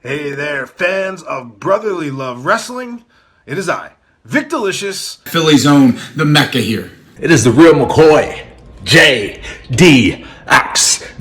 Hey there, fans of brotherly love wrestling. It is I, Vic Delicious. Philly's own, the Mecca here. It is the real McCoy, J.D.X.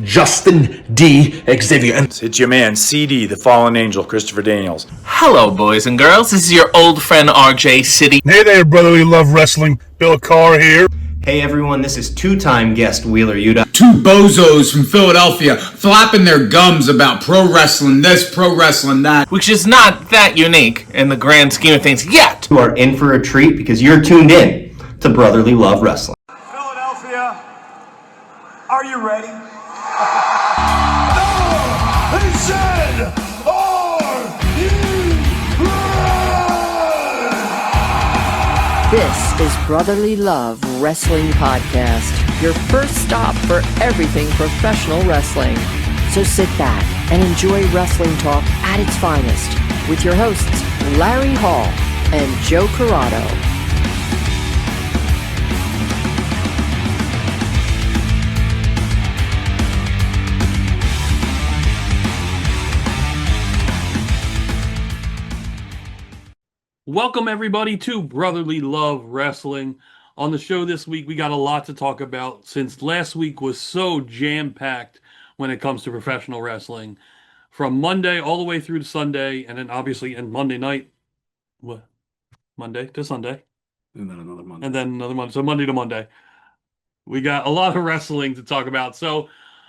Justin D. Xavier. And it's your man, CD, the fallen angel, Christopher Daniels. Hello, boys and girls. This is your old friend RJ City. Hey there, brotherly love wrestling. Bill Carr here. Hey everyone, this is two-time guest Wheeler Yuta. Two bozos from Philadelphia flapping their gums about pro wrestling this, pro wrestling that. Which is not that unique in the grand scheme of things yet. You are in for a treat because you're tuned in to Brotherly Love Wrestling. Philadelphia, are you ready? They said, are you ready? This is Brotherly Love Wrestling Podcast, your first stop for everything professional wrestling. So sit back and enjoy wrestling talk at its finest with your hosts, Larry Hall and Joe Corrado. Welcome, everybody, to Brotherly Love Wrestling. On the show this week, we got a lot to talk about since last week was so jam-packed when it comes to professional wrestling. From Monday all the way through to Sunday, and then obviously and Monday night. What? Monday to Sunday. And then another Monday. And then another Monday. So Monday to Monday. We got a lot of wrestling to talk about. So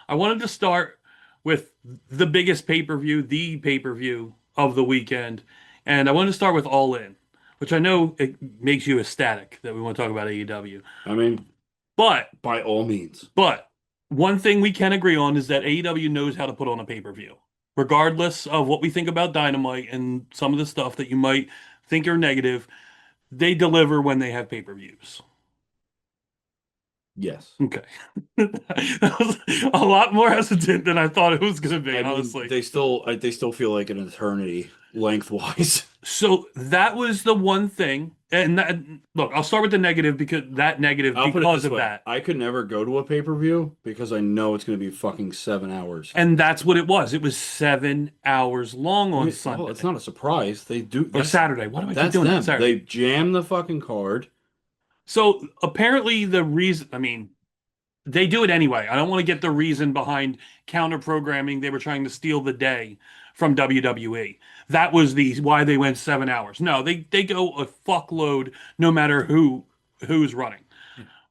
I wanted to start with the biggest pay-per-view, the pay-per-view of the weekend. And I wanted to start with All In, which I know it makes you ecstatic that we want to talk about AEW. I mean, but by all means. But one thing we can agree on is that AEW knows how to put on a pay-per-view. Regardless of what we think about Dynamite and some of the stuff that you might think are negative, they deliver when they have pay-per-views. Yes. Okay. That was a lot more hesitant than I thought it was going to be, honestly. They still feel like an eternity lengthwise. So that was the one thing. And that, look, I'll start with the negative because that. I could never go to a pay-per-view because I know it's going to be fucking 7 hours. And that's what it was. It was 7 hours long on Sunday. Well, it's not a surprise. They do. Or Saturday. What am I keep doing on Saturday? They jam the fucking card. So apparently the reason, they do it anyway. I don't want to get the reason behind counter-programming. They were trying to steal the day from WWE. That was why they went 7 hours. No, they go a fuckload no matter who's running.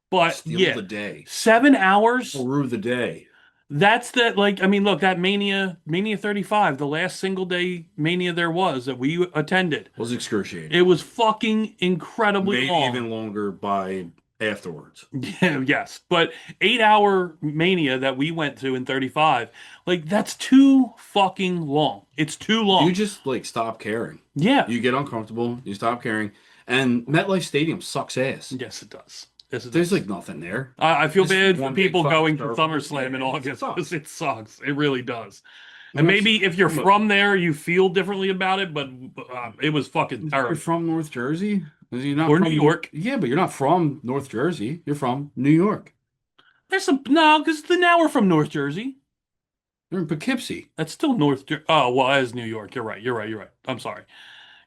But steal the day. 7 hours? Rue the day. That's look, that Mania 35, the last single day Mania there was that we attended. Was excruciating. It was fucking incredibly long. Even longer by afterwards. Yeah, yes. But 8 hour Mania that we went to in 35, that's too fucking long. It's too long. You just stop caring. Yeah. You get uncomfortable, you stop caring. And MetLife Stadium sucks ass. Yes, it does. There's nothing there. I feel bad for people going to SummerSlam in August because it sucks. It really does. And maybe if you're from there, you feel differently about it, but it was fucking terrible. You're from North Jersey? You're not or from New York? Yeah, but you're not from North Jersey. You're from New York. Because now we're from North Jersey. You're in Poughkeepsie. That's still North Jersey. Oh, well, as New York. You're right. I'm sorry.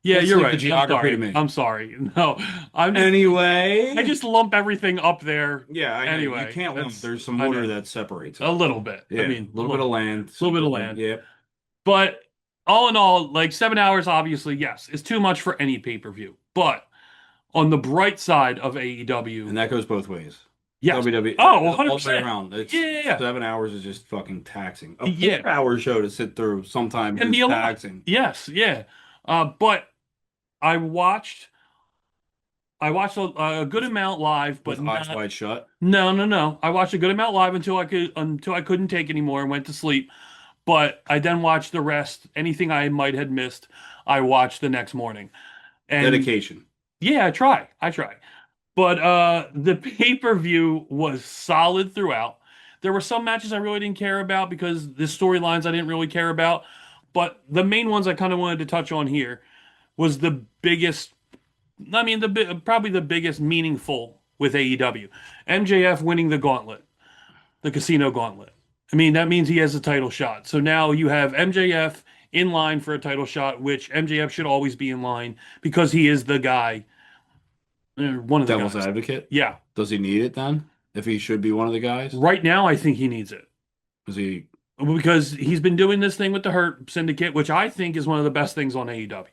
Yeah, you're right. The geography to me. I'm sorry. No, anyway. I just lump everything up there. Yeah. Anyway, you can't lump. There's some water that separates it. A little bit. Yeah, a little bit of land. A little bit of land. Yeah. But all in all, 7 hours, obviously, yes, is too much for any pay-per-view. But on the bright side of AEW, and that goes both ways. Yeah. WWE. 100%. All the way around. Yeah. 7 hours is just fucking taxing. A 4-hour show to sit through sometimes is taxing. Yes. Yeah. But I watched a good amount live, but with eyes wide shut. No. I watched a good amount live until I couldn't take anymore and went to sleep. But I then watched the rest. Anything I might have missed, I watched the next morning. And dedication. Yeah, I try. But the pay-per-view was solid throughout. There were some matches I really didn't care about because the storylines I didn't really care about. But the main ones I kind of wanted to touch on here was the biggest, probably the biggest meaningful with AEW. MJF winning the gauntlet, the casino gauntlet. That means he has a title shot. So now you have MJF in line for a title shot, which MJF should always be in line because he is the guy. One of the Devil's guys. advocate. Yeah. Does he need it then? If he should be one of the guys? Right now, I think he needs it. Is he? Because he's been doing this thing with the Hurt Syndicate, which I think is one of the best things on AEW.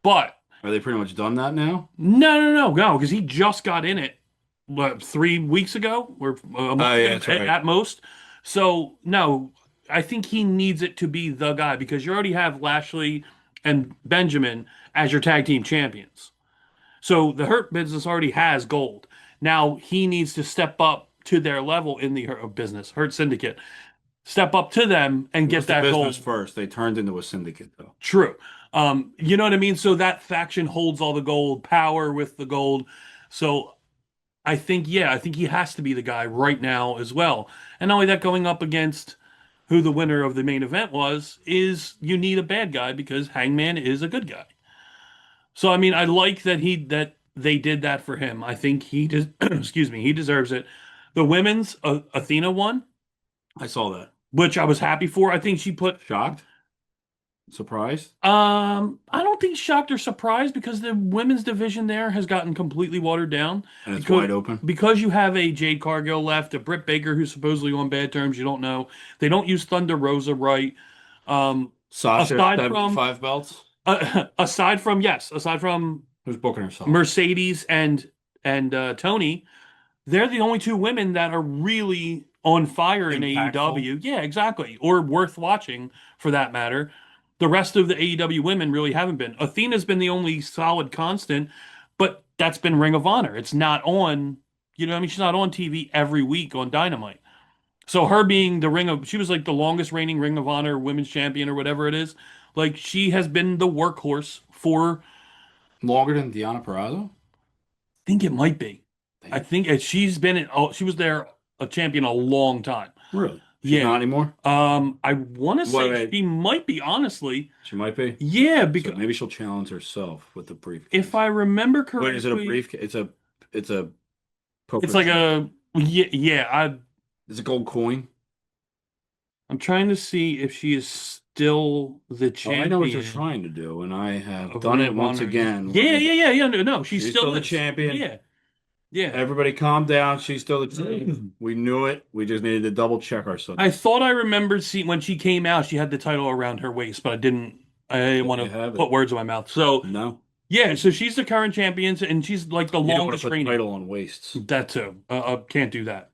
But Are they pretty much done that now? no, because he just got in it, what, 3 weeks ago or a month ago, that's right. at most. So no, I think he needs it to be the guy because you already have Lashley and Benjamin as your tag team champions. So the Hurt business already has gold. Now he needs to step up to their level in the Hurt Syndicate. Step up to them and get that business gold first. They turned into a syndicate though. True. You know what I mean? So that faction holds all the gold, power with the gold. So I think he has to be the guy right now as well. And not only that, going up against who the winner of the main event was, is you need a bad guy because Hangman is a good guy. So I mean, I like that they did that for him. I think he he deserves it. The women's Athena won. I saw that. Which I was happy for. I think she put Shocked? Surprised? I don't think shocked or surprised because the women's division there has gotten completely watered down. And it's wide open. Because you have a Jade Cargill left, a Britt Baker who's supposedly on bad terms, you don't know. They don't use Thunder Rosa right. Sasha, aside 75 belts? Aside from Who's booking herself? Mercedes and Tony, they're the only two women that are really on fire in AEW. Yeah, exactly. Or worth watching for that matter. The rest of the AEW women really haven't been. Athena's been the only solid constant, but that's been Ring of Honor. It's not on, she's not on TV every week on Dynamite. So her being she was like the longest reigning Ring of Honor women's champion or whatever it is. Like she has been the workhorse for. Longer than Deonna Purrazzo? I think it might be. Damn. I think she was there a champion a long time. Really? She's not anymore? I want to say she might be, honestly. She might be? Yeah, because so maybe she'll challenge herself with the briefcase. If I remember correctly. Wait, is it a briefcase? It's a poker It's like chip. It's a gold coin. I'm trying to see if she is still the champion. I know what you're trying to do, and I have done it once again. Yeah. No, she's still the champion. Yeah. Everybody calm down. She's still the champion. We knew it. We just needed to double check ourselves. I thought I remembered seeing when she came out, she had the title around her waist, but I didn't want to put words in my mouth. So no. Yeah, so she's the current champion, and she's like the longest reigning. Title on waists. That too. Can't do that.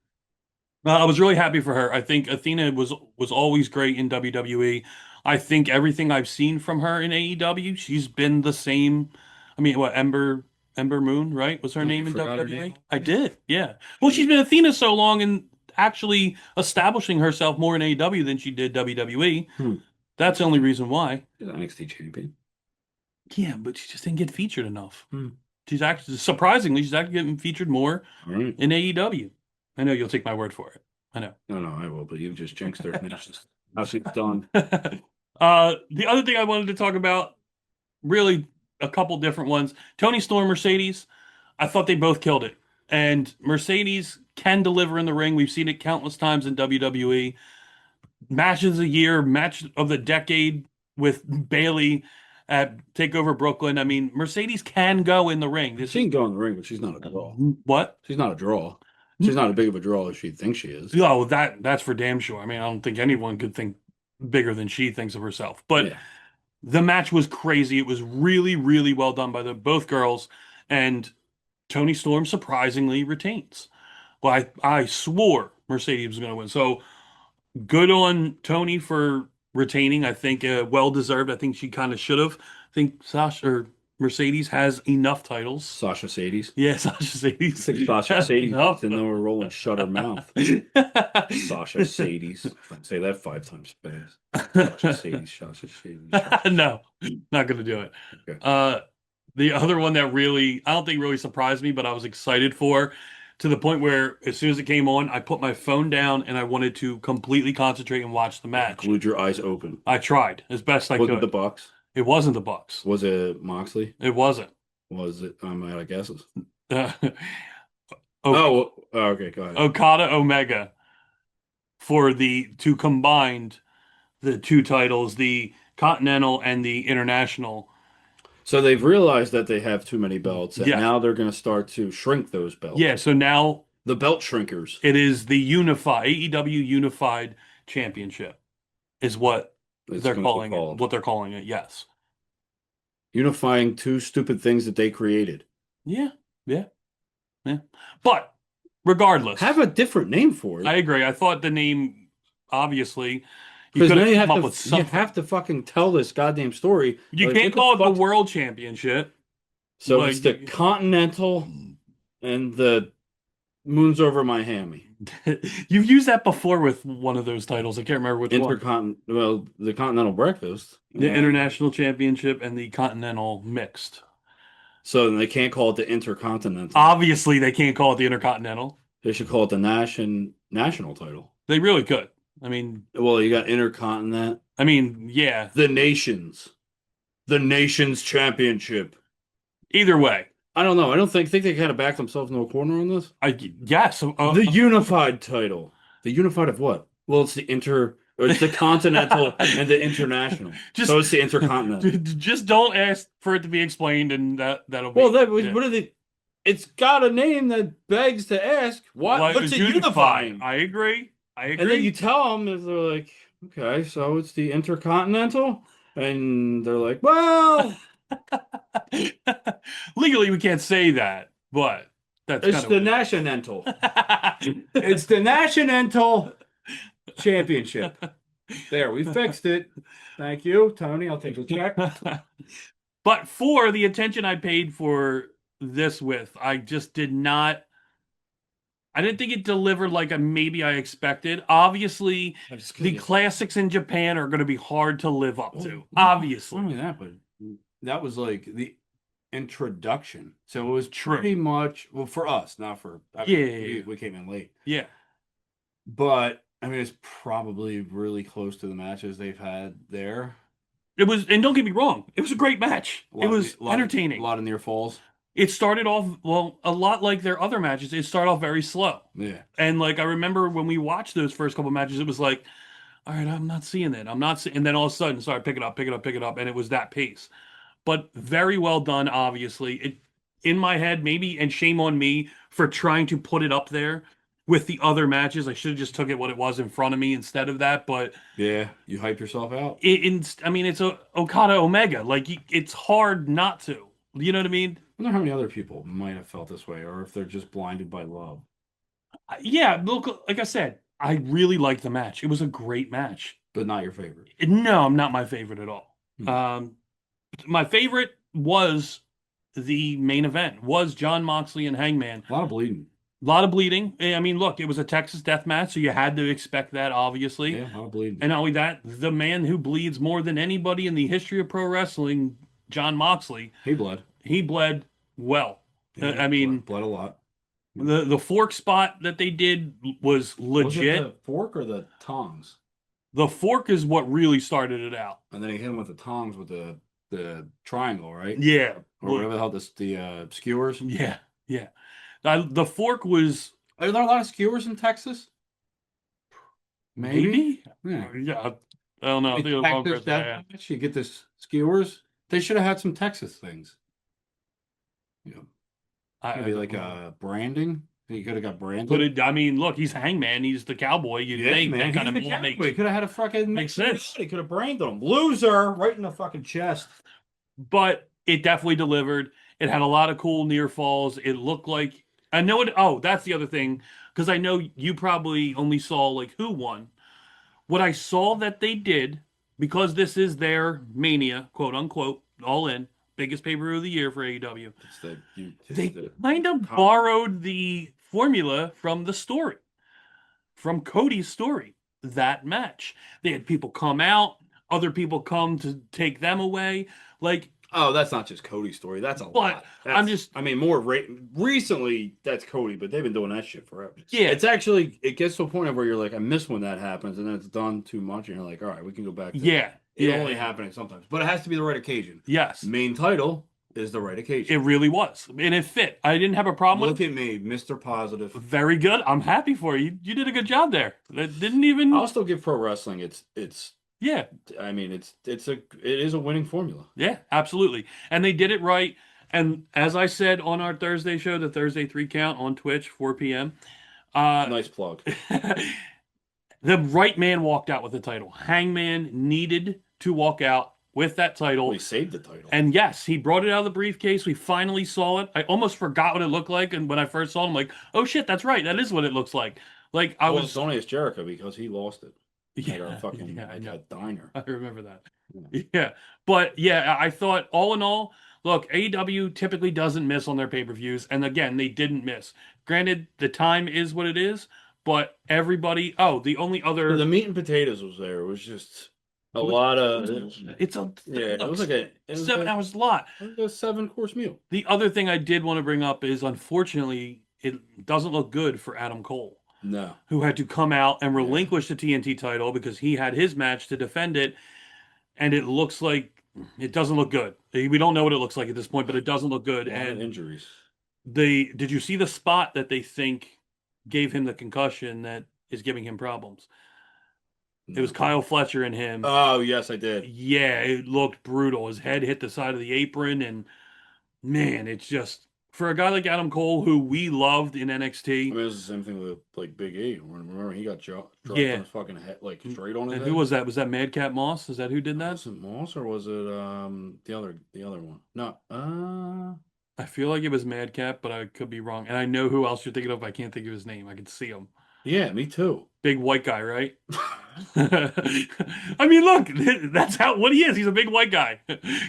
I was really happy for her. I think Athena was always great in WWE. I think everything I've seen from her in AEW, she's been the same. I mean, Ember Moon, right? Was her name in WWE? Name? I did, yeah. Well, she's been Athena so long and actually establishing herself more in AEW than she did WWE. That's the only reason why. She's NXT champion. Yeah, but she just didn't get featured enough. She's actually, surprisingly, getting featured more in AEW. I know you'll take my word for it. I know. No, I will, but you've just jinxed her. Now she's done. The other thing I wanted to talk about, really a couple different ones. Tony Storm, Mercedes, I thought they both killed it. And Mercedes can deliver in the ring. We've seen it countless times in WWE. Matches of the year, match of the decade with Bayley at TakeOver Brooklyn. I mean, Mercedes can go in the ring. She can go in the ring, but she's not a draw. What? She's not a draw. She's not as big of a draw as she thinks she is. Oh, that's for damn sure. I mean, I don't think anyone could think bigger than she thinks of herself. But the match was crazy. It was really, really well done by both girls. And Tony Storm surprisingly retains. Well, I swore Mercedes was going to win. So good on Tony for retaining. I think well-deserved. I think she kind of should have. I think Mercedes has enough titles. Sasha Sadie's. Yeah, Sasha Sadie's. Sasha Sadie's. Didn't know we're rolling shut her mouth. Sasha Sadie's. Say that 5 times fast. Sasha Sadie's. No, not going to do it. Okay. The other one that really, I don't think really surprised me, but I was excited for, to the point where as soon as it came on, I put my phone down and I wanted to completely concentrate and watch the match. Glued your eyes open. I tried as best I could. Was it the Bucks? It wasn't the Bucks. Was it Moxley? It wasn't. Was it? I'm out of guesses. Okay, go ahead. Okada Omega to combine the two titles, the Continental and the International. So they've realized that they have too many belts, and Yeah. now they're going to start to shrink those belts. Yeah, so now The belt shrinkers. it is the AEW Unified Championship is what It's they're gonna be calling it. called. What they're calling it, yes. Unifying two stupid things that they created. Yeah. But regardless, Have a different name for it. I agree. I thought the name, obviously, you Because could now have you come have up to with something. you have to fucking tell this goddamn story. You Like, can't what call it the fuck- World Championship. So like- it's the Continental and the Moons over Miami. You've used that before with one of those titles. I can't remember which one. The Continental Breakfast. The International Championship and the Continental Mixed. So they can't call it the Intercontinental. Obviously, they can't call it the Intercontinental. They should call it the national title. They really could. I mean, Well, you got Intercontinent. yeah. The Nations Championship. Either way, I don't know. I don't think they kind of backed themselves into a corner on this. yes. The unified title. The unified of what? Well, it's the Continental and the International. So it's the Intercontinental. Just don't ask for it to be explained, and that'll be. Well, what are they? It's got a name that begs to ask. What's it unifying? I agree. And then you tell them, if they're like, okay, so it's the Intercontinental, and they're like, well, legally we can't say that, but that's it's the National. It's the National Championship. There, we fixed it. Thank you, Tony. I'll take the check. But for the attention I paid for this I just did not. I didn't think it delivered like maybe I expected. Obviously, the classics in Japan are going to be hard to live up to. Obviously. Not only that, but that was like the introduction. So it was pretty much, well, for us, not for... We came in late. Yeah. But, I mean, it's probably really close to the matches they've had there. It was, and don't get me wrong, it was a great match. It was entertaining. A lot of near falls. It started off, well, a lot like their other matches. It started off very slow. Yeah. And, like, I remember when we watched those first couple matches, it was like, all right, I'm not seeing it. I'm not seeing... And then all of a sudden, sorry, pick it up. And it was that pace. But very well done, obviously. It, in my head, maybe, and shame on me for trying to put it up there with the other matches. I should have just took it what it was in front of me instead of that. But yeah, you hype yourself out. I mean, it's a Okada Omega. Like, it's hard not to. You know what I mean? I wonder how many other people might have felt this way, or if they're just blinded by love. Yeah, look, like I said, I really liked the match. It was a great match. But not your favorite. No, not my favorite at all. My favorite was the main event, was Jon Moxley and Hangman. A lot of bleeding. A lot of bleeding. I mean, look, it was a Texas death match, so you had to expect that, obviously. Yeah, a lot of bleeding. And not only that, the man who bleeds more than anybody in the history of pro wrestling, Jon Moxley. He bled. He bled well. Yeah, I mean, bled a lot. The fork spot that they did was legit. Was it the fork or the tongs? The fork is what really started it out. And then he hit him with the tongs with the triangle, right? Yeah. Or whatever the hell the skewers. Yeah. The fork was... Are there a lot of skewers in Texas? Maybe? Yeah. I don't know. I think it was one Texas person I had. deathmatch, you get the skewers. They should have had some Texas things. Maybe like branding. You could have got branded. But I mean, look, he's Hangman. He's the cowboy. You'd think that kind of more makes... We could have had a fucking... Makes sense. He could have branded him. Loser! Right in the fucking chest. But it definitely delivered. It had a lot of cool near falls. It looked like... I know it... Oh, that's the other thing. Because I know you probably only saw, like, who won. What I saw that they did, because this is their Mania, quote unquote, All In, biggest pay-per-view of the year for AEW. They kind of borrowed the formula from the story, from Cody's story, that match. They had people come out, other people come to take them away. Like, oh, that's not just Cody's story. That's a lot. I mean, more recently, that's Cody, but they've been doing that shit forever. Yeah. It's actually, it gets to a point where you're like, I miss when that happens, and then it's done too much, and you're like, all right, we can go back to it only happening sometimes. But it has to be the right occasion. Yes. Main title is the right occasion. It really was. And it fit. I didn't have a problem with it. Look at me, Mr. Positive. Very good. I'm happy for you. You did a good job there. That didn't even... I'll still give pro wrestling its Yeah, I mean, it is a winning formula. yeah, absolutely. And they did it right. And as I said on our Thursday show, the Thursday 3 count on Twitch, 4 p.m., Nice plug. the right man walked out with the title. Hangman needed to walk out with that title. Well, he saved the title. And yes, he brought it out of the briefcase. We finally saw it. I almost forgot what it looked like. And when I first saw it, I'm like, oh shit, that's right. That is what it looks like. Like, I was. Don't ask Jericho because he lost it. Yeah, At a fucking yeah, I know. a diner. I remember that. Yeah. But yeah, I thought all in all, look, AEW typically doesn't miss on their pay-per-views. And again, they didn't miss. Granted, the time is what it is, but everybody, the only other. The meat and potatoes was there. It was just a lot of. It's a. Yeah, it was like a. It was 7 hours a lot. Like a 7-course meal. The other thing I did want to bring up is, unfortunately, it doesn't look good for Adam Cole. No. Who had to come out and relinquish the TNT title because he had his match to defend it, and it looks like it doesn't look good. We don't know what it looks like at this point, but it doesn't look good. And injuries. Did you see the spot that they think gave him the concussion that is giving him problems? It was Kyle Fletcher and him. Oh, yes, I did. Yeah, it looked brutal. His head hit the side of the apron, and man, it's just. For a guy like Adam Cole, who we loved in NXT. I mean, it was the same thing with like Big E. Remember he got dropped on his fucking head, like straight on his And head? who was that? Was that Madcap Moss? Is that who did that? Was it Moss or was it the other one? No. I feel like it was Madcap, but I could be wrong. And I know who else you're thinking of. I can't think of his name. I can see him. Yeah, me too. Big white guy, right? I mean, look, that's what he is. He's a big white guy.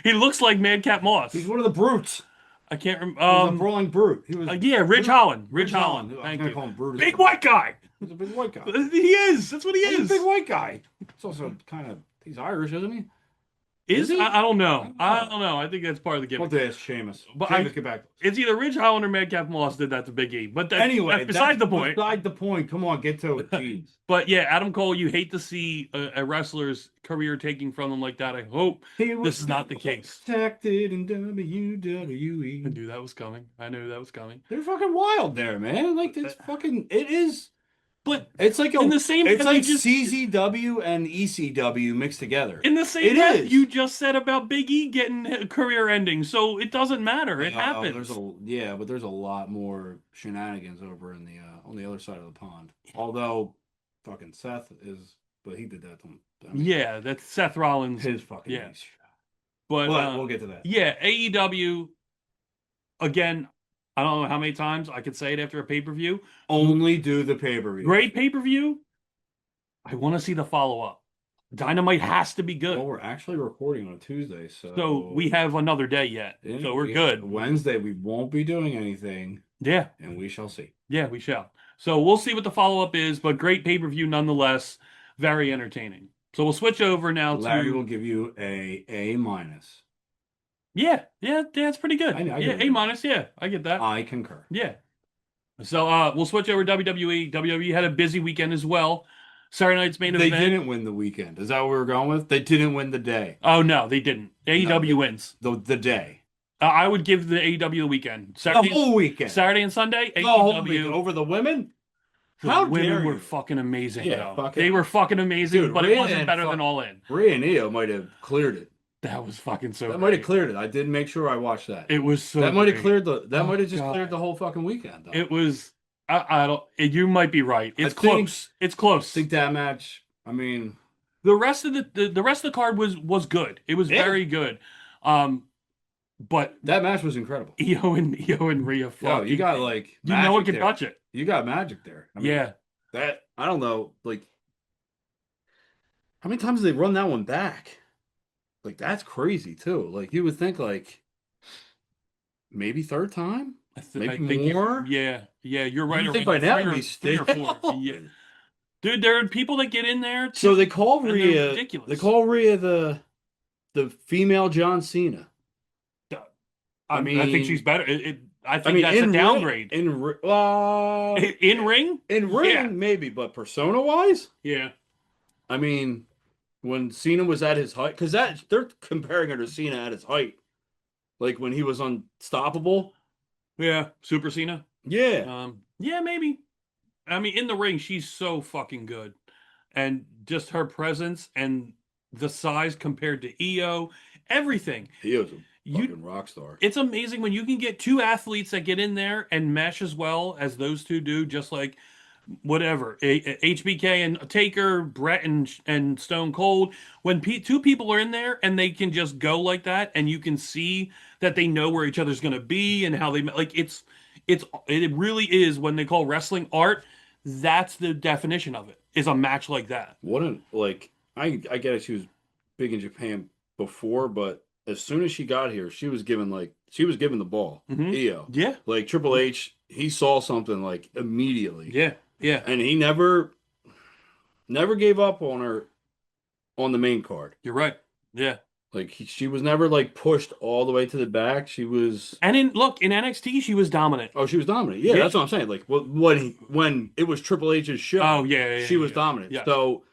He looks like Madcap Moss. He's one of the brutes. I can't remember. He was a brawling brute. He was. Yeah, Ridge Holland. Ridge Holland. Thank you. Call him Brutus. Big white guy. He's a big white guy. He is. That's what he is. He's a big white guy. It's also kind of. He's Irish, isn't he? Is he? I don't know. I don't know. I think that's part of the gimmick. We'll ask Sheamus. But Sheamus, get back. It's either Ridge Holland or Madcap Moss did that to Big E. But Anyway, that's beside the point. Beside the point. Come on, get to it. Jeez. But yeah, Adam Cole, you hate to see a wrestler's career taking from him like that. I hope this is not the case. Protected in WWE. I knew that was coming. They're fucking wild there, man. Like it's fucking. It is. But it's like in the same. It's like CZW and ECW mixed together. In the same breath you just said about Big E getting a career ending, so it doesn't matter. It happens. But there's a lot more shenanigans over in the on the other side of the pond. Although, fucking Seth is, but he did that to him. I mean, yeah, that's Seth Rollins. His fucking piece. But we'll get to that. Yeah, AEW. Again, I don't know how many times I could say it after a pay-per-view. Only do the pay-per-view. Great pay-per-view. I want to see the follow-up. Dynamite has to be good. Well, we're actually recording on a Tuesday, so we have another day yet. So we're good. Wednesday, we won't be doing anything. Yeah. And we shall see. Yeah, we shall. So we'll see what the follow-up is, but great pay-per-view nonetheless. Very entertaining. So we'll switch over now to... Larry will give you a A-. Yeah, that's pretty good. I yeah, A-, yeah, I get that. I concur. Yeah. So we'll switch over to WWE. WWE had a busy weekend as well. Saturday night's main event. They didn't win the weekend. Is that what we were going with? They didn't win the day. Oh, no, they didn't. AEW wins. The day. I would give the AEW the weekend. Saturday, the whole weekend. Saturday and Sunday, the AEW. Whole weekend. Over the women? The women were fucking amazing, yeah, though. They were fucking amazing, Dude, but it wasn't better than All In. Rhea and Io might have cleared it. That was fucking so. That might have cleared it. I did make sure I watched that. It was so. That might have cleared the. That might have just cleared the whole fucking weekend. Though. It was. I don't. You might be right. It's close. It's close. I think that match. I mean, the rest of the rest of the card was good. It was very good. But that match was incredible. Io and Rhea. Yo, you got like no one can touch it. You got magic there. I mean, yeah. That I don't know. Like, how many times did they run that one back? Like that's crazy too. Like you would think like maybe third time, maybe more. Yeah, you're right. You think by now it'd be three or four. Yeah. Dude, there are people that get in there. So they call Rhea. Ridiculous. They call Rhea the female John Cena. I mean, I think she's better. I think that's a downgrade. In ring, yeah. Maybe, but persona wise, yeah. I mean, when Cena was at his height, because they're comparing her to Cena at his height, like when he was unstoppable. Yeah, Super Cena. Yeah. Yeah, maybe. I mean, in the ring, she's so fucking good, and just her presence and the size compared to EO, everything. He was a You- fucking rock star. It's amazing when you can get two athletes that get in there and mesh as well as those two do, just like whatever HBK and Taker, Brett and Stone Cold. When two people are in there and they can just go like that, and you can see that they know where each other's going to be and how they like it really is when they call wrestling art. That's the definition of it. Is a match like that. What an like I get it. She was big in Japan before, but as soon as she got here, she was given the ball. Mhm. EO. Yeah. Like Triple H, he saw something like immediately. Yeah. Yeah. And he never gave up on her on the main card. You're right. Yeah. Like she was never like pushed all the way to the back. She was And in NXT, she was dominant. she was dominant. Yeah, Yeah. that's what I'm saying. Like when it was Triple H's show, Oh yeah, she was dominant. Yeah. So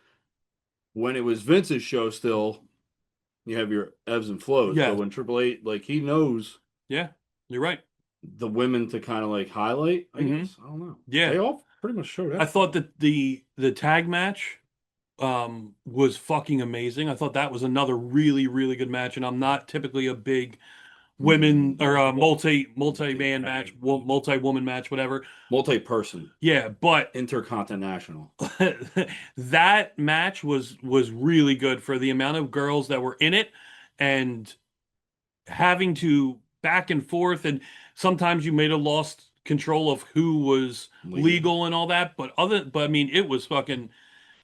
when it was Vince's show, still you have your ebbs and flows. Yeah. But when Triple H, like he knows, Yeah, you're right. the women to kind of like highlight. I Mhm. guess I don't know. Yeah. They all pretty much showed up. I thought that the tag match was fucking amazing. I thought that was another really, really good match, and I'm not typically a big women or multi-man match, multi-woman match, whatever. Multi-person, Yeah, but inter-conti-national. that match was really good for the amount of girls that were in it, and having to back and forth, and sometimes you may have lost control of who was legal and all that, but I mean, it was fucking,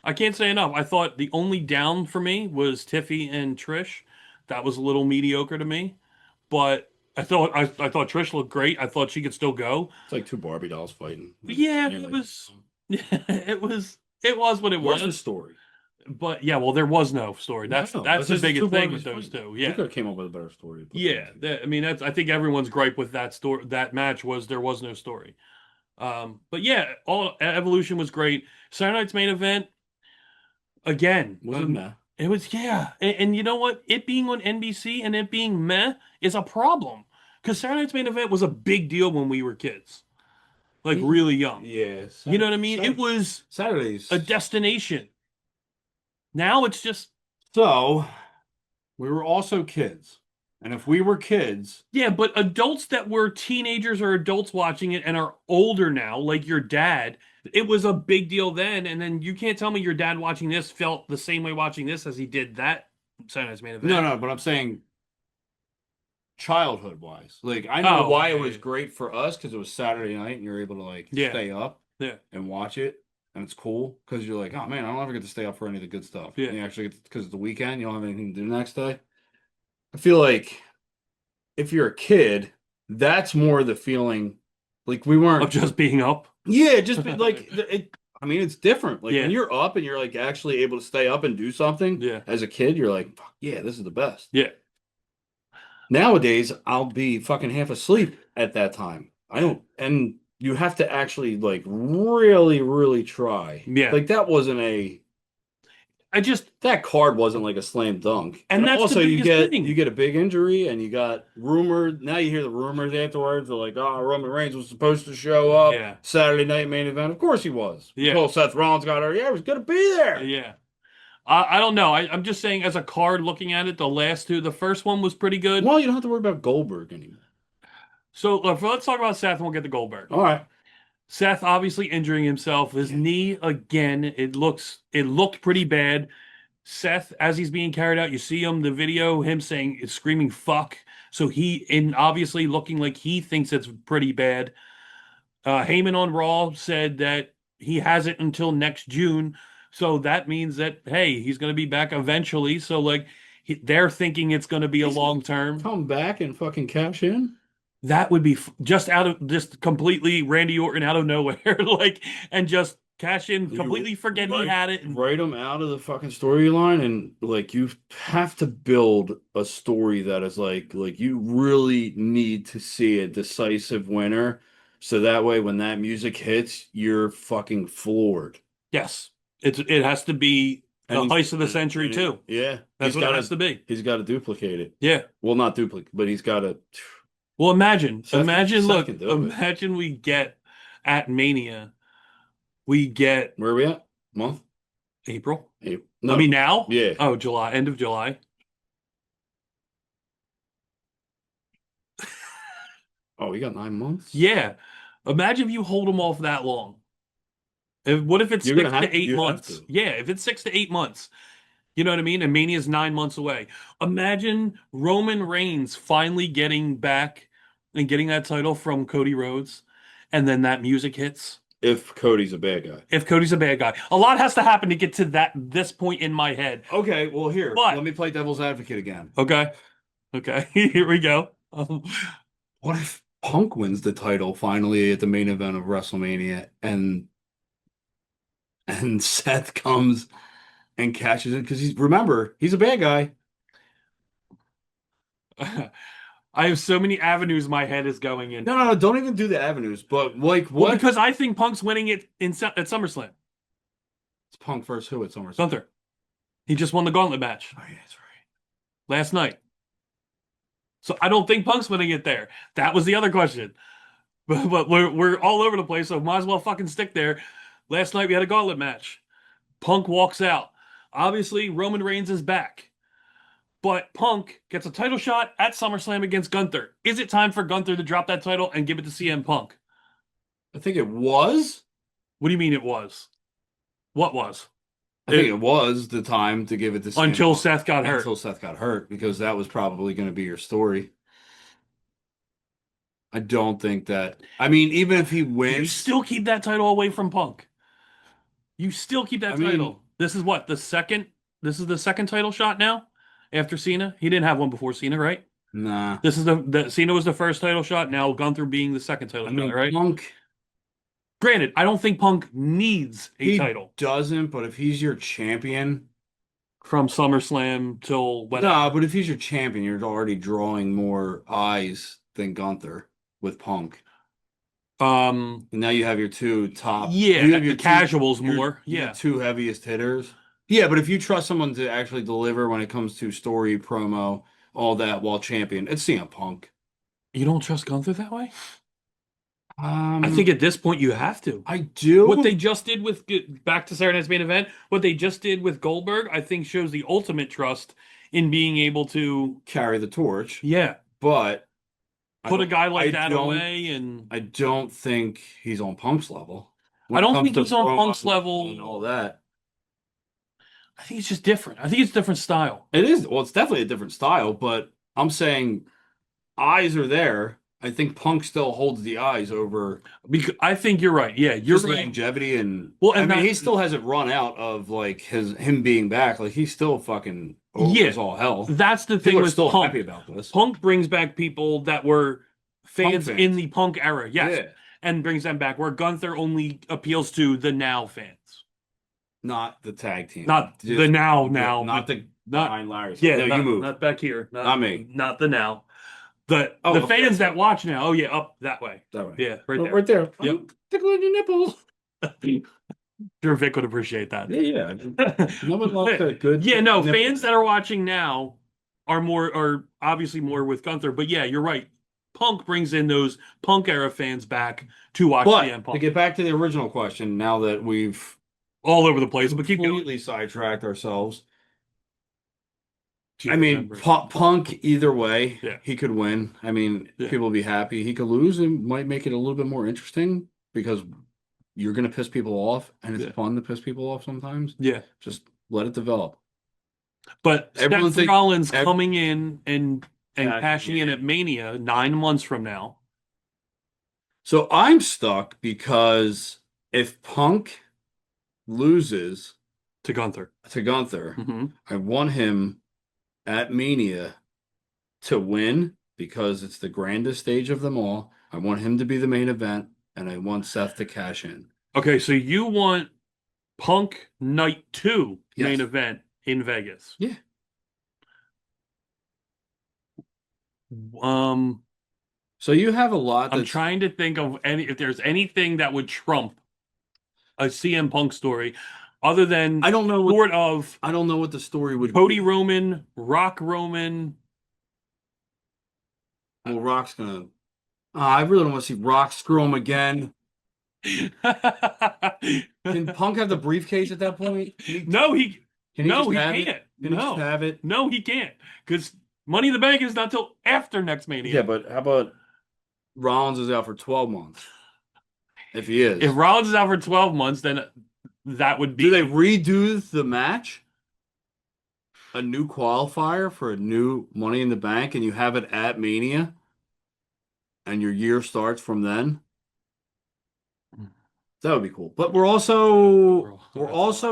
I can't say enough. I thought the only down for me was Tiffy and Trish. That was a little mediocre to me, but I thought Trish looked great. I thought she could still go. It's like two Barbie dolls fighting. Yeah, You're it like, was what it where's the was. story? But yeah, well, there was no story. That's No, the just biggest two thing Barbies with those fighting. two. You Yeah, could have came up with a better story. yeah. I mean, I think everyone's gripe with that story. That match was there was no story. But yeah, all Evolution was great. Saturday night's main event again. Wasn't that? It was, yeah. And you know what? It being on NBC and it being meh is a problem. Because Saturday night's main event was a big deal when we were kids, like really young. Yeah. You know what I mean? It was Saturdays. a destination. Now it's just, So, we were also kids. And if we were kids, yeah, but adults that were teenagers or adults watching it and are older now, like your dad, it was a big deal then. And then you can't tell me your dad watching this felt the same way watching this as he did that Saturday night's main event. no, but I'm saying childhood wise. Like, I know Oh, why it okay. was great for us because it was Saturday night and you're able to, like, Yeah. stay up Yeah. and watch it. And it's cool because you're like, oh man, I don't ever get to stay up for any of the good stuff. Yeah. And you actually get because it's the weekend, you don't have anything to do the next day. I feel like if you're a kid, that's more the feeling. Like we weren't Of just being up. Yeah, just like it. I mean, it's different. Like Yeah. when you're up and you're like actually able to stay up and do something. Yeah. As a kid, you're like, fuck yeah, this is the best. Yeah. Nowadays, I'll be fucking half asleep at that time. I don't, and you have to actually like really, really try. Yeah. Like that wasn't that card wasn't like a slam dunk. And that's the also you biggest thing. get a big injury and you got rumored. Now you hear the rumors afterwards. They're like, oh, Roman Reigns was supposed to show up Yeah. Saturday night main event. Of course he was. Yeah. Until Seth Rollins got hurt. Yeah, he was gonna be there. Yeah. I don't know. I'm just saying, as a card, looking at it, the last two, the first one was pretty good. Well, you don't have to worry about Goldberg anymore. So let's talk about Seth and we'll get to Goldberg. All right. Seth obviously injuring himself. His knee again. It looked pretty bad. Seth, as he's being carried out, you see him, the video, him screaming fuck. So obviously looking like he thinks it's pretty bad. Heyman on Raw said that he has it until next June. So that means that, hey, he's going to be back eventually. So like they're thinking it's going to be a long term. Come back and fucking cash in. That would be just completely Randy Orton out of nowhere, like, and just cash in, completely forget he had it. And, Write him out of the fucking storyline, and like you have to build a story that is like you really need to see a decisive winner, so that way when that music hits, you're fucking floored. yes, it has to be the heist of the century too. Yeah, That's what it has to be. He's got to duplicate it. Yeah. Well, not duplicate, but he's got to. Well, imagine Seth look, can do it. imagine we get at Mania, we get Where are we at? Month? April. April. I mean now? Yeah. Oh, July, end of July. Oh, you got 9 months? Yeah. Imagine if you hold them off that long. What if it's You're 6 gonna have to 8 you have months? to. Yeah, if it's 6 to 8 months. You know what I mean? And Mania's 9 months away. Imagine Roman Reigns finally getting back and getting that title from Cody Rhodes, and then that music hits. If Cody's a bad guy. If Cody's a bad guy, a lot has to happen to get to this point in my head. Okay, well here, But- let me play devil's advocate again. Okay, here we go. What if Punk wins the title finally at the main event of WrestleMania, and Seth comes and catches it because he's a bad guy. I have so many avenues my head is going in. No, don't even do the avenues. But like, what? Well, because I think Punk's winning it at SummerSlam. It's Punk versus who at SummerSlam? Gunther. He just won the gauntlet match. Oh yeah, that's right. Last night. So I don't think Punk's winning it there. That was the other question. But we're all over the place, so might as well fucking stick there. Last night we had a gauntlet match. Punk walks out. Obviously, Roman Reigns is back. But Punk gets a title shot at SummerSlam against Gunther. Is it time for Gunther to drop that title and give it to CM Punk? I think it was. What do you mean it was? What was? I think it was the time to give it to CM Until Punk. Seth got hurt. Until Seth got hurt, because that was probably going to be your story. I don't think that. I mean, even if he You wins, still keep that title away from Punk. You still keep that title. This is what, the second? This is the second title shot now after Cena. He didn't have one before Cena, right? nah. This is the Cena was the first title shot. Now Gunther being the second title shot, right? Punk. Granted, I don't think Punk needs a He title doesn't, but if he's your champion, from SummerSlam till when. no, but if he's your champion, you're already drawing more eyes than Gunther with Punk. And now you have your two top. Yeah, you have the casuals more. Your Yeah. two heaviest hitters. Yeah, but if you trust someone to actually deliver when it comes to story, promo, all that while champion, it's CM Punk. You don't trust Gunther that way? I I think at this point you have to. I do. What they just did with, back to Saturday Night's Main Event, what they just did with Goldberg, I think shows the ultimate trust in being able to, carry the torch, yeah, but put a guy like I that don't- away. And I don't think he's on Punk's level. When I it don't comes think to he's on promo Punk's level. and all that. I think it's just different. I think it's a different style. It is. Well, it's definitely a different style, but I'm saying eyes are there. I think Punk still holds the eyes over Because I think you're right. Yeah, you're just right. longevity and Well, I and mean, that- he still hasn't run out of like him being back. Like he's still fucking over Yeah. as all hell. That's the thing People are with still Punk. happy about this. Punk brings back people that were fans fans. in the Punk era, yes, Yeah. and brings them back. Where Gunther only appeals to the now fans, Not the tag team. not Just the now. Not the not behind Larry. yeah, no, not, you move. not back here, Not me. not the now. The Oh, the okay. fans that watch now. Oh yeah, up that way. That way. Yeah, right there. Right there. Yep. I'm tickling your nipples. Sure, Vic would appreciate that. Yeah. No one loves a good. Yeah, no, nipple. fans that are watching now are obviously more with Gunther, but yeah, you're right. Punk brings in those Punk era fans back to watch CM But Punk. to get back to the original question, now that we've All over the place, but keep going. completely sidetracked ourselves, Gee, I mean, remember. Punk either way, Yeah. he could win. I mean, Yeah. people will be happy. He could lose and might make it a little bit more interesting because you're going to piss people off, and it's Yeah. fun to piss people off sometimes. Yeah, Just let it develop. but Everyone Seth think- Rollins ev- coming in and Cashing cashing in at Mania 9 months from now. So I'm stuck because if Punk loses To Gunther. to Gunther, Hmm. I want him at Mania to win because it's the grandest stage of them all. I want him to be the main event, and I want Seth to cash in. Okay, so you want Punk Night 2 Yes. main event in Vegas. Yeah. So you have a lot. I'm That's, trying to think of if there's anything that would trump a CM Punk story other than I don't know. What, sort of I don't know what the story would. Cody be. Roman, Rock Roman. Well, Rock's gonna. I really don't want to see Rock screw him again. Can Punk have the briefcase at that point? No, he Can he No, just he have can't. it? Can he No. just have it? No, he can't. Because Money in the Bank is not till after next Mania. Yeah, but how about Rollins is out for 12 months? If he is. If Rollins is out for 12 months, then that would be. Do they redo the match? A new qualifier for a new Money in the Bank, and you have it at Mania? And your year starts from then? That would be cool. But we're also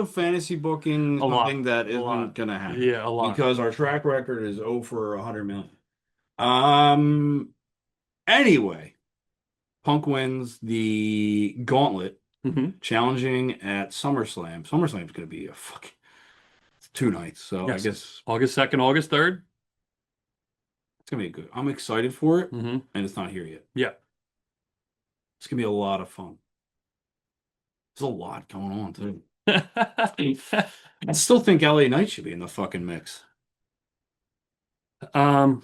fantasy booking A lot. something that A lot. isn't gonna happen. Yeah, a lot. Because our track record is 0 for 100 million. Anyway, Punk wins the gauntlet, challenging at SummerSlam. SummerSlam's gonna be a fucking 2 nights, so Yes. I guess August 2nd, August 3rd. it's gonna be good. I'm excited for it, Mm-hmm. and it's not here yet. Yeah. It's gonna be a lot of fun. There's a lot going on too. I still think LA Knight should be in the fucking mix. They're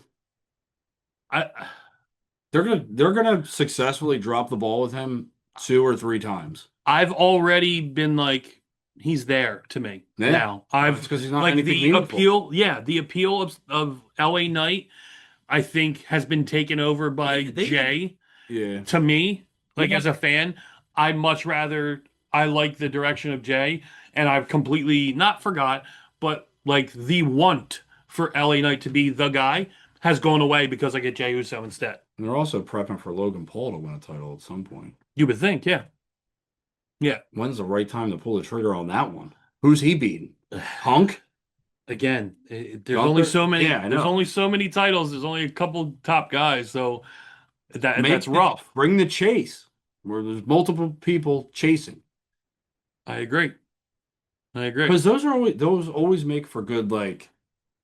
gonna successfully drop the ball with him 2 or 3 times. I've already been like, he's there to me now. Because he's not like anything the meaningful. appeal. Yeah, the appeal of LA Knight, I think, has been taken over by Jay. Yeah. To me, like as a fan, I like the direction of Jay, and I've completely not forgot, but like the want for LA Knight to be the guy has gone away because I get Jey Uso instead. And they're also prepping for Logan Paul to win a title at some point. You would think, yeah. Yeah. When's the right time to pull the trigger on that one? Who's he beating? Punk? Again, there's Gunther? only so many. Yeah, I there's know. only so many titles. There's only a couple top guys, so that's rough. Bring the chase, where there's multiple people chasing. I agree. Because those always make for good, like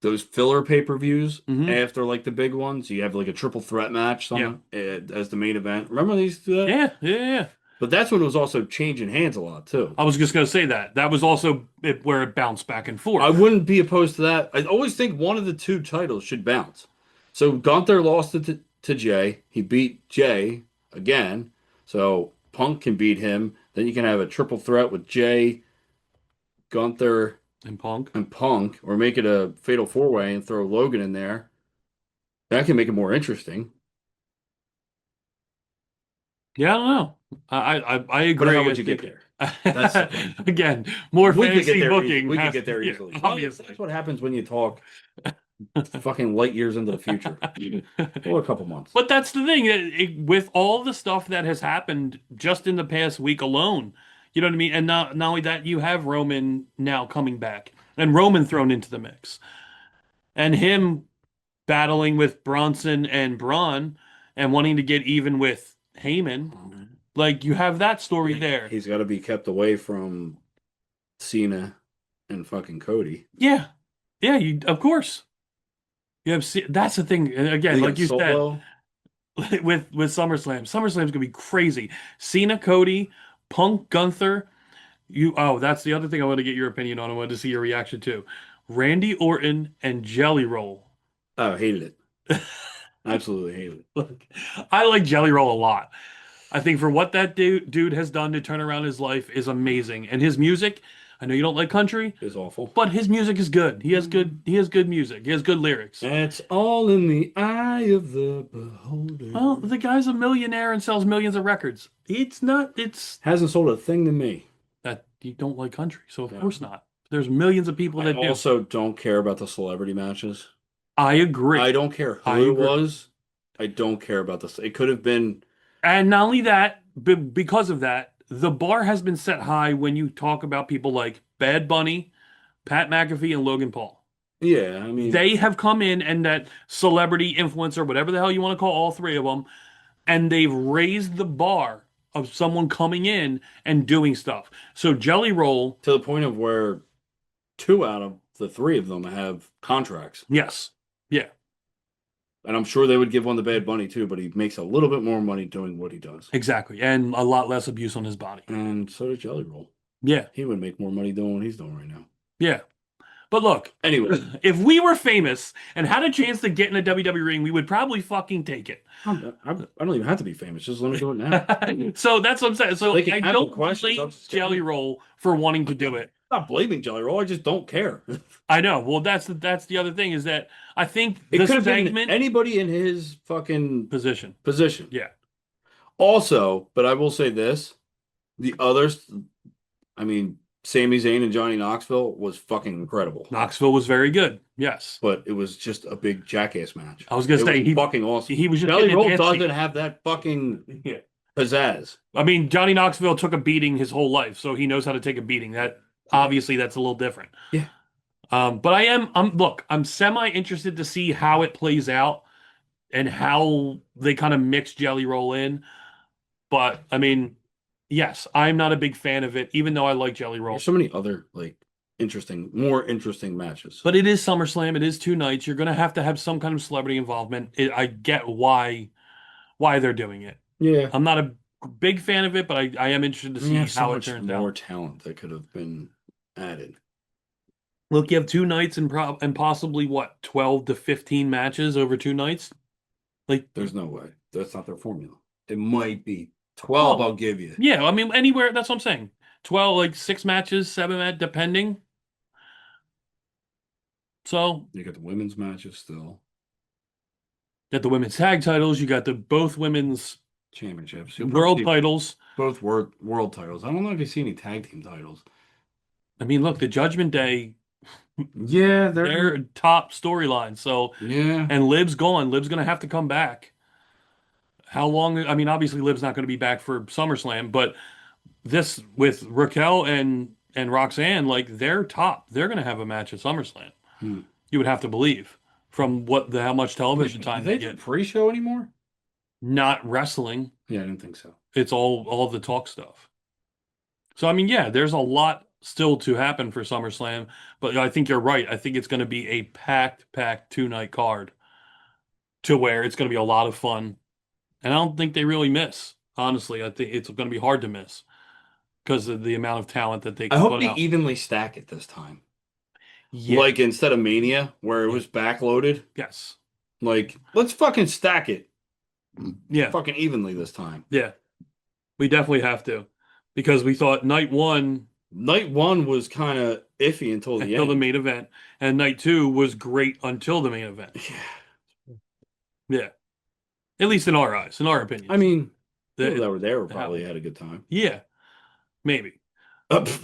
those filler pay-per-views after like the big ones. You have like a triple threat match as the main event. Remember they used to do that? Yeah. But that's when it was also changing hands a lot too. I was just gonna say that was also where it bounced back and forth. I wouldn't be opposed to that. I always think one of the 2 titles should bounce. So Gunther lost it to Jay. He beat Jay again. So Punk can beat him. Then you can have a triple threat with Jay, Gunther, and Punk, or make it a fatal 4-way and throw Logan in there. That can make it more interesting. Yeah, I don't know. I agree. But how would you get there? That's again, more we fantasy could get there booking. We could get there easily. Obviously, that's what happens when you talk fucking light years into the future, or a couple months. But that's the thing. With all the stuff that has happened just in the past week alone, you know what I mean. And not only that, you have Roman now coming back, and Roman thrown into the mix, and him battling with Bronson and Braun, and wanting to get even with Heyman. Like, you have that story there. He's got to be kept away from Cena and fucking Cody. Yeah, of course. You have that's the thing. Again, like you said, with SummerSlam. SummerSlam's gonna be crazy. Cena, Cody, Punk, Gunther. That's the other thing I want to get your opinion on. I wanted to see your reaction to Randy Orton and Jelly Roll. Oh, hated it. Absolutely hated it. Look, I like Jelly Roll a lot. I think for what that dude has done to turn around his life is amazing. And his music, I know you don't like country. It's awful. But his music is good. He has good music. He has good lyrics. It's all in the eye of the beholder. Well, the guy's a millionaire and sells millions of records. Hasn't sold a thing to me. That you don't like country, so of course not. There's millions of people that do. I also don't care about the celebrity matches. I agree. I don't care who it was. I don't care about this. It could have been. And not only that, but because of that, the bar has been set high when you talk about people like Bad Bunny, Pat McAfee, and Logan Paul. Yeah, I mean, they have come in and that celebrity influencer, whatever the hell you want to call all 3 of them, and they've raised the bar of someone coming in and doing stuff. So Jelly Roll, to the point of where 2 out of the 3 of them have contracts. Yes. Yeah. And I'm sure they would give one to Bad Bunny too, but he makes a little bit more money doing what he does. Exactly. And a lot less abuse on his body. And so does Jelly Roll. Yeah. He would make more money doing what he's doing right now. Yeah. But look, anyway, if we were famous and had a chance to get in a WWE ring, we would probably fucking take it. I don't even have to be famous. Just let me do it now. So that's what I'm saying. So I don't blame Jelly Roll for wanting to do it. not blaming Jelly Roll. I just don't care. I know. Well, that's the other thing is that I think It this could have been segment anybody in his fucking position. Yeah. Also, but I will say this: the others, I mean, Sami Zayn and Johnny Knoxville was fucking incredible. Knoxville was very good. Yes, but it was just a big jackass match. I was gonna say he fucking awesome. He was just Jelly Roll dancing. doesn't have that fucking pizzazz. I mean, Johnny Knoxville took a beating his whole life, so he knows how to take a beating. That obviously that's a little different. Yeah. But I'm semi interested to see how it plays out and how they kind of mix Jelly Roll in. But I mean, yes, I'm not a big fan of it, even though I like Jelly Roll. There's so many other more interesting matches. But it is SummerSlam. It is 2 nights. You're going to have some kind of celebrity involvement. I get why they're doing it. Yeah. I'm not a big fan of it, but I am interested to see how it turns out. More talent that could have been added. Look, you have 2 nights and possibly 12 to 15 matches over 2 nights. Like, there's no way. That's not their formula. It might be 12. I'll give you. Yeah, I mean anywhere. That's what I'm saying. 12, like 6 matches, 7 matches, depending. So you got the women's matches still. Got the women's tag titles. You got both women's championships, world titles, both world titles. I don't know if you see any tag team titles. I mean, look, the Judgment Day. Yeah, they're top storyline. So yeah, and Liv's gone. Liv's gonna have to come back. How long? I mean, obviously, Liv's not going to be back for SummerSlam, but this with Raquel and Roxanne, like they're top. They're going to have a match at SummerSlam. You would have to believe from how much television time they get. Pre-show anymore? Not wrestling. Yeah, I didn't think so. It's all the talk stuff. So I mean, yeah, there's a lot still to happen for SummerSlam, but I think you're right. I think it's going to be a packed 2-night card, to where it's going to be a lot of fun. And I don't think they really miss. Honestly, I think it's going to be hard to miss because of the amount of talent that they can I hope put they out. evenly stack it this time. Yeah. Like instead of Mania, where it was backloaded. Yes. Like, let's fucking stack it. Yeah. Fucking evenly this time. Yeah. We definitely have to. Because we thought night one was kind of iffy until the main event. And night 2 was great until the main event. Yeah. Yeah. At least in our eyes, in our opinion. I mean, people that were there probably had a good time. Yeah. Maybe.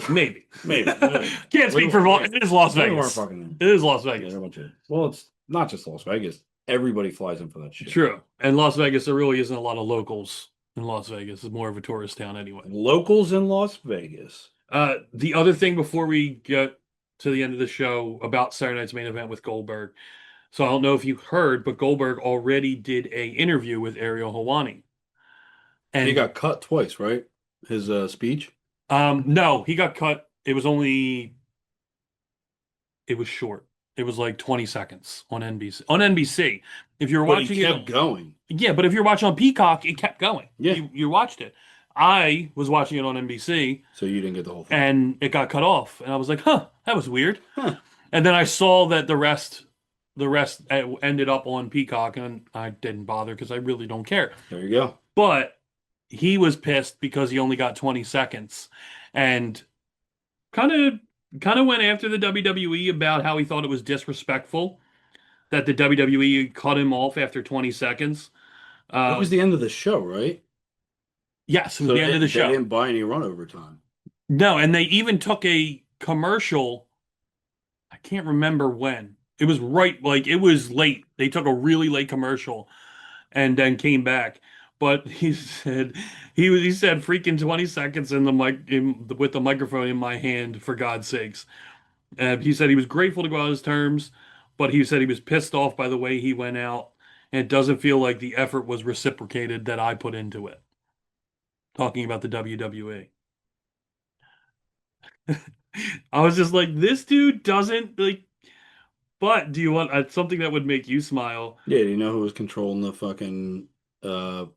Maybe. Maybe. Can't speak for it is Las Vegas. Fucking it is Las Vegas. Well, it's not just Las Vegas. Everybody flies in for that shit. True. And Las Vegas, there really isn't a lot of locals in Las Vegas. It's more of a tourist town anyway. Locals in Las Vegas. The other thing before we get to the end of the show about Saturday night's main event with Goldberg. So I don't know if you heard, but Goldberg already did a interview with Ariel Helwani. And he got cut twice, right? His speech? No, he got cut. It was short. It was like 20 seconds on NBC. On NBC. If you're watching it kept going. Yeah, but if you're watching on Peacock, it kept going. Yeah. You watched it. I was watching it on NBC. So you didn't get the whole thing. And it got cut off. And I was like, that was weird. And then I saw that the rest ended up on Peacock, and I didn't bother because I really don't care. There you go. But he was pissed because he only got 20 seconds, and kind of went after the WWE about how he thought it was disrespectful that the WWE cut him off after 20 seconds. That was the end of the show, right? Yes, it was the end of the show. They didn't buy any run overtime. No, and they even took a commercial. I can't remember when. It was it was late. They took a really late commercial and then came back. But he said freaking 20 seconds in the mic with the microphone in my hand, for God's sakes. He said he was grateful to go out his terms, but he said he was pissed off by the way he went out, and it doesn't feel like the effort was reciprocated that I put into it. Talking about the WWE. I was just like, this dude doesn't like. But do you want something that would make you smile? Yeah, do you know who was controlling the fucking the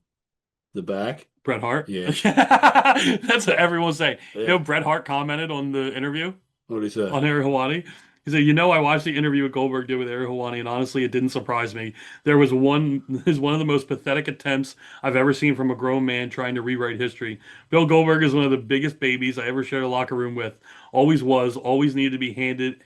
back? Bret Hart? Yeah. That's what everyone's saying. Yeah. You know, Bret Hart commented on the interview. What did he say? On Ariel Helwani. He said, I watched the interview with Goldberg did with Ariel Helwani, and honestly, it didn't surprise me. There's one of the most pathetic attempts I've ever seen from a grown man trying to rewrite history. Bill Goldberg is one of the biggest babies I ever shared a locker room with. Always was, always needed to be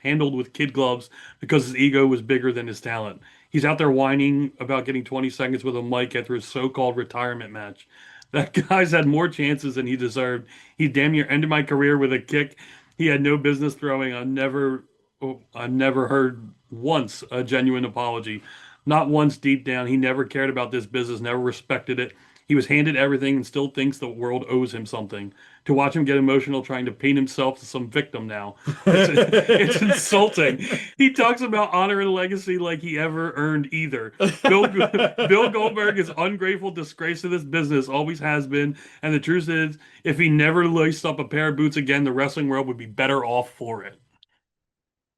handled with kid gloves because his ego was bigger than his talent. He's out there whining about getting 20 seconds with a mic after his so-called retirement match. That guy's had more chances than he deserved. He damn near ended my career with a kick he had no business throwing. I never heard once a genuine apology. Not once deep down. He never cared about this business, never respected it. He was handed everything and still thinks the world owes him something. To watch him get emotional trying to paint himself as some victim now. It's insulting. He talks about honor and legacy like he ever earned either. Bill Goldberg is ungrateful disgrace to this business, always has been. And the truth is, if he never laced up a pair of boots again, the wrestling world would be better off for it.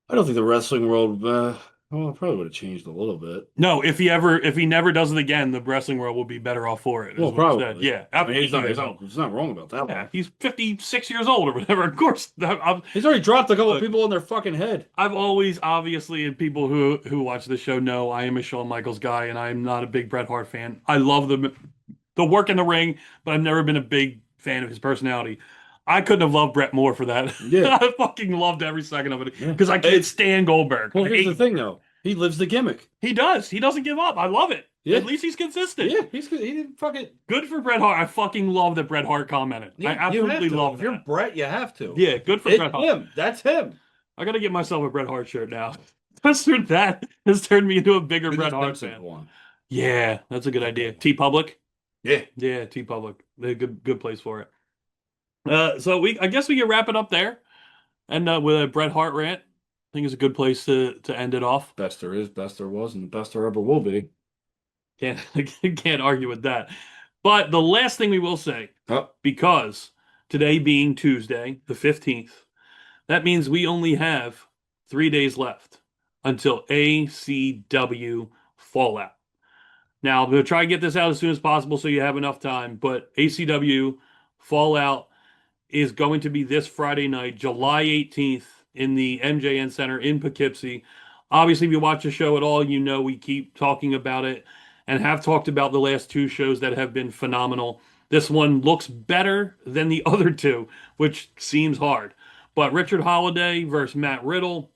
I don't think the wrestling world, probably would have changed a little bit. No, if he never does it again, the wrestling world will be better off for it. Well, probably. Yeah, I mean, he's not wrong about that. Yeah, he's 56 years old or whatever. Of course, he's already dropped a couple of people in their fucking head. I've always, obviously, and people who watch the show know I am a Shawn Michaels guy, and I'm not a big Bret Hart fan. I love the work in the ring, but I've never been a big fan of his personality. I couldn't have loved Bret more for that. Yeah. I fucking loved every second of it because I can't stand Goldberg. Well, here's the thing, though. He lives the gimmick. He does. He doesn't give up. I love it. Yeah. At least he's consistent. Yeah, he didn't fucking... Good for Bret Hart. I fucking love that Bret Hart commented. Yeah, I absolutely love if that. you're Bret, you have to. Yeah, good for Bret Hart. Him. That's him. I got to get myself a Bret Hart shirt now. That has turned me into a bigger Bret Hart fan. One. Yeah, that's a good idea. T-Public? Yeah. Yeah, T-Public. They're a good place for it. So I guess we can wrap it up there. And with a Bret Hart rant, I think it's a good place to end it off. Best there is, best there was, and best there ever will be. Can't argue with that. But the last thing we will say, because today being Tuesday, the 15th, that means we only have 3 days left until ACW Fallout. Now, I'm going to try to get this out as soon as possible so you have enough time, but ACW Fallout is going to be this Friday night, July 18th, in the MJN Center in Poughkeepsie. Obviously, if you watch the show at all, you know we keep talking about it and have talked about the last two shows that have been phenomenal. This one looks better than the other two, which seems hard. But Richard Holiday versus Matt Riddle.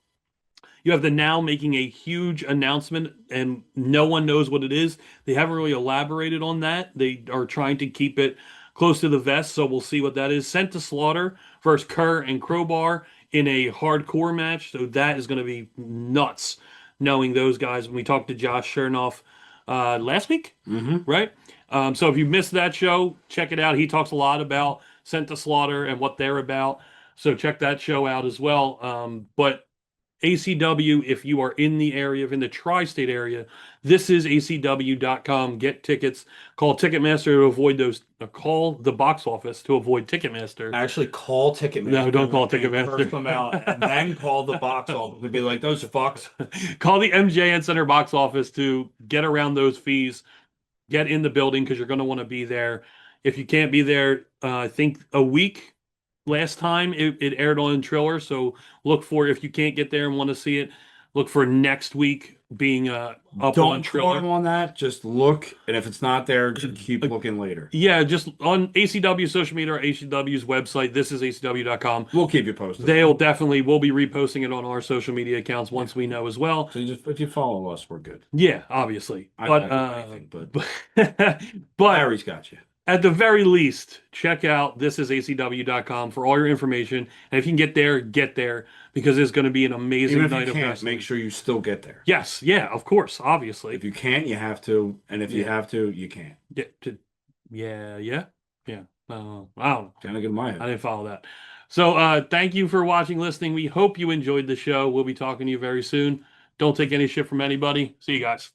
You have the Now making a huge announcement, and no one knows what it is. They haven't really elaborated on that. They are trying to keep it close to the vest, so we'll see what that is. Sent to Slaughter versus Kerr and Crowbar in a hardcore match, so that is going to be nuts, knowing those guys. When we talked to Josh Chernoff last week, right? So if you missed that show, check it out. He talks a lot about Sent to Slaughter and what they're about, so check that show out as well. But ACW, if you are in the area, in the tri-state area, this is acw.com. Get tickets. Call Ticketmaster to avoid those. Call the box office to avoid Ticketmaster. Actually, call Ticketmaster. No, don't call Ticketmaster. First come out, and then call the box office. We'd be like, those fucks. Call the MJN Center box office to get around those fees. Get in the building because you're going to want to be there. If you can't be there, I think a week last time it aired on Triller, so look for, if you can't get there and want to see it, look for next week being up on Triller. Don't on that. Just look, and if it's not there, just keep looking later. Yeah, just on ACW social media or ACW's website. This is acw.com. We'll keep you posted. We'll be reposting it on our social media accounts once we know as well. So if you follow us, we're good. Yeah, obviously. But Larry's got you. At the very least, check out thisisacw.com for all your information. And if you can get there because it's going to be an amazing night of wrestling. Make sure you still get there. Yes, yeah, of course, obviously. If you can't, you have to, and if you have to, you can't. Yeah. I don't know. Kind of good in my head. I didn't follow that. So thank you for watching, listening. We hope you enjoyed the show. We'll be talking to you very soon. Don't take any shit from anybody. See you guys.